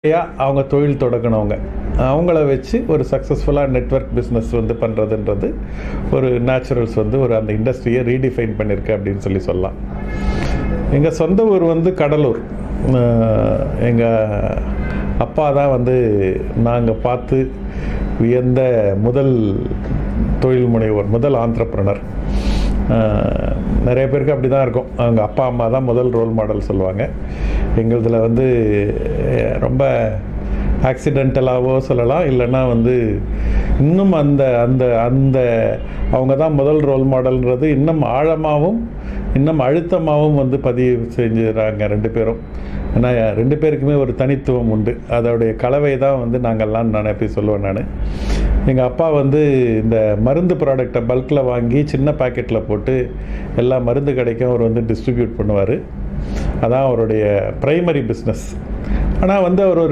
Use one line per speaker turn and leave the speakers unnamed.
அவங்க தொழில் தொடங்கினவங்க அவங்கள வச்சு ஒரு சக்ஸஸ்ஃபுல்லாக நெட்வொர்க் பிஸ்னஸ் வந்து பண்ணுறதுன்றது ஒரு நேச்சுரல்ஸ் வந்து ஒரு அந்த இண்டஸ்ட்ரியை ரீடிஃபைன் பண்ணியிருக்கு அப்படின்னு சொல்லலாம். எங்கள் சொந்த ஊர் வந்து கடலூர். எங்கள் அப்பா தான் வந்து நாங்கள் பார்த்து வியந்த முதல் தொழில் முனைவோர், முதல் ஆண்டர்ப்ரனர். நிறைய பேருக்கு அப்படி தான் இருக்கும், அவங்க அப்பா அம்மா தான் முதல் ரோல் மாடல் சொல்லுவாங்க. எங்களதில் வந்து ரொம்ப ஆக்சிடென்டலாகவோ சொல்லலாம், இல்லைன்னா வந்து இன்னும் அந்த அந்த அந்த அவங்க தான் முதல் ரோல் மாடல்ன்றது இன்னும் ஆழமாகவும் இன்னும் அழுத்தமாகவும் வந்து பதிவு செஞ்சுறாங்க ரெண்டு பேரும். ஏன்னா ரெண்டு பேருக்குமே ஒரு தனித்துவம் உண்டு, அதோடைய கலவை தான் வந்து நாங்கள்லாம் நினைப்பி சொல்லுவேன். நான் எங்கள் அப்பா வந்து இந்த மருந்து ப்ராடக்டை பல்கில் வாங்கி சின்ன பேக்கெட்டில் போட்டு எல்லா மருந்து கடைக்கும் அவர் வந்து டிஸ்ட்ரிபியூட் பண்ணுவார். அதான் அவருடைய ப்ரைமரி பிஸ்னஸ். ஆனால் வந்து அவர்